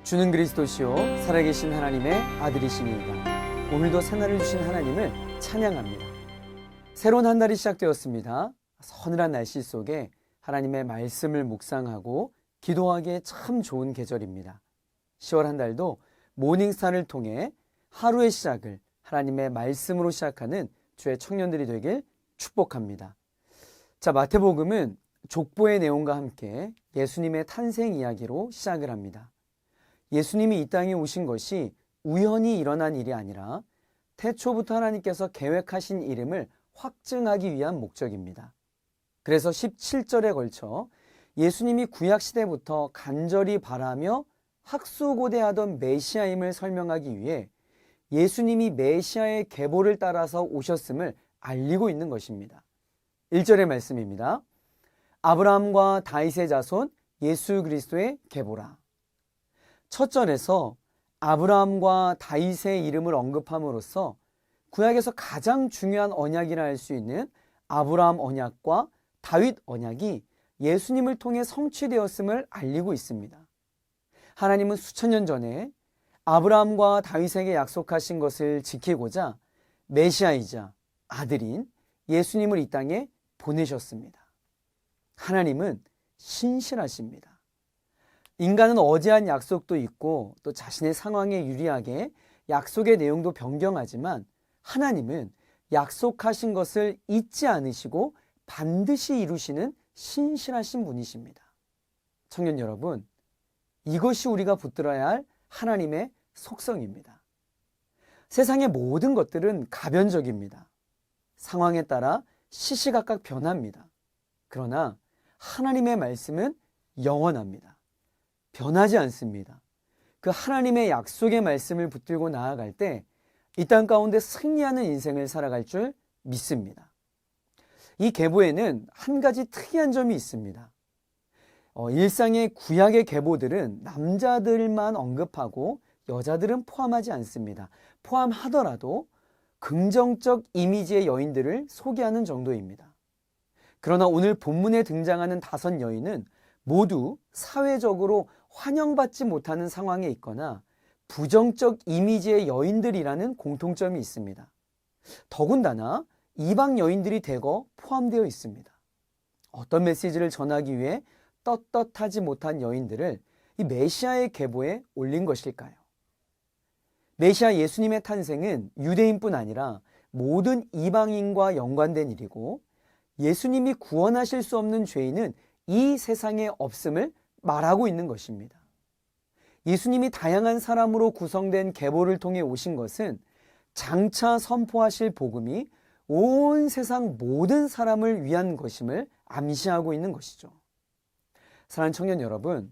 주는 그리스도시요 살아계신 하나님의 아들이시니이다. 오늘도 새날을 주신 하나님을 찬양합니다. 새로운 한 달이 시작되었습니다. 서늘한 날씨 속에 하나님의 말씀을 묵상하고 기도하기에 참 좋은 계절입니다. 10월 한 달도 모닝스타를 통해 하루의 시작을 하나님의 말씀으로 시작하는 주의 청년들이 되길 축복합니다. 자, 마태복음은 족보의 내용과 함께 예수님의 탄생 이야기로 시작을 합니다. 예수님이 이 땅에 오신 것이 우연히 일어난 일이 아니라 태초부터 하나님께서 계획하신 이름을 확증하기 위한 목적입니다. 그래서 17절에 걸쳐 예수님이 구약시대부터 간절히 바라며 학수고대하던 메시아임을 설명하기 위해 예수님이 메시아의 계보를 따라서 오셨음을 알리고 있는 것입니다. 1절의 말씀입니다. 아브라함과 다윗의 자손 예수 그리스도의 계보라. 첫 절에서 아브라함과 다윗의 이름을 언급함으로써 구약에서 가장 중요한 언약이라 할 수 있는 아브라함 언약과 다윗 언약이 예수님을 통해 성취되었음을 알리고 있습니다. 하나님은 수천 년 전에 아브라함과 다윗에게 약속하신 것을 지키고자 메시아이자 아들인 예수님을 이 땅에 보내셨습니다. 하나님은 신실하십니다. 인간은 어제한 약속도 있고 또 자신의 상황에 유리하게 약속의 내용도 변경하지만 하나님은 약속하신 것을 잊지 않으시고 반드시 이루시는 신실하신 분이십니다. 청년 여러분, 이것이 우리가 붙들어야 할 하나님의 속성입니다. 세상의 모든 것들은 가변적입니다. 상황에 따라 시시각각 변합니다. 그러나 하나님의 말씀은 영원합니다. 변하지 않습니다. 그 하나님의 약속의 말씀을 붙들고 나아갈 때 이 땅 가운데 승리하는 인생을 살아갈 줄 믿습니다. 이 계보에는 한 가지 특이한 점이 있습니다. 일상의 구약의 계보들은 남자들만 언급하고 여자들은 포함하지 않습니다. 포함하더라도 긍정적 이미지의 여인들을 소개하는 정도입니다. 그러나 오늘 본문에 등장하는 5 여인은 모두 사회적으로 환영받지 못하는 상황에 있거나 부정적 이미지의 여인들이라는 공통점이 있습니다. 더군다나 이방 여인들이 대거 포함되어 있습니다. 어떤 메시지를 전하기 위해 떳떳하지 못한 여인들을 이 메시아의 계보에 올린 것일까요? 메시아 예수님의 탄생은 유대인뿐 아니라 모든 이방인과 연관된 일이고 예수님이 구원하실 수 없는 죄인은 이 세상에 없음을 말하고 있는 것입니다. 예수님이 다양한 사람으로 구성된 계보를 통해 오신 것은 장차 선포하실 복음이 온 세상 모든 사람을 위한 것임을 암시하고 있는 것이죠. 사랑하는 청년 여러분,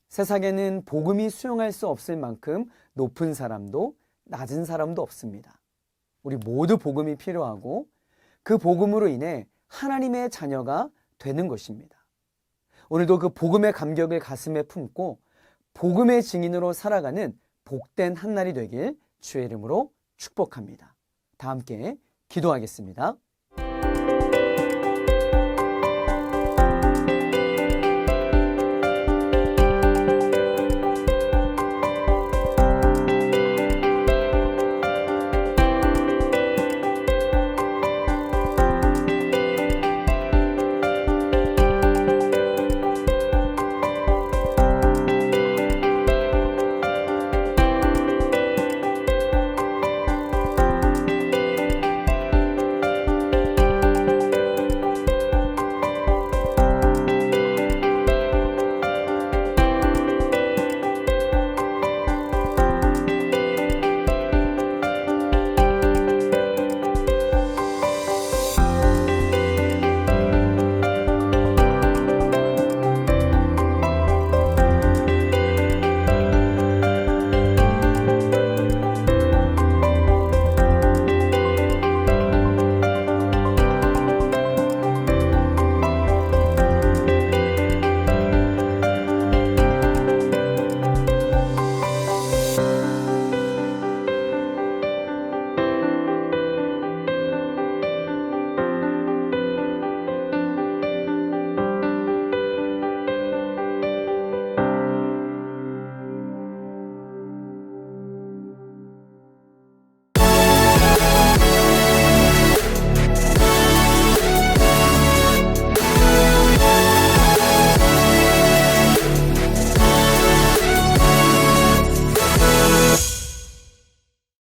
세상에는 복음이 수용할 수 없을 만큼 높은 사람도 낮은 사람도 없습니다. 우리 모두 복음이 필요하고 그 복음으로 인해 하나님의 자녀가 되는 것입니다. 오늘도 그 복음의 감격을 가슴에 품고 복음의 증인으로 살아가는 복된 한날이 되길 주의 이름으로 축복합니다. 다 함께 기도하겠습니다.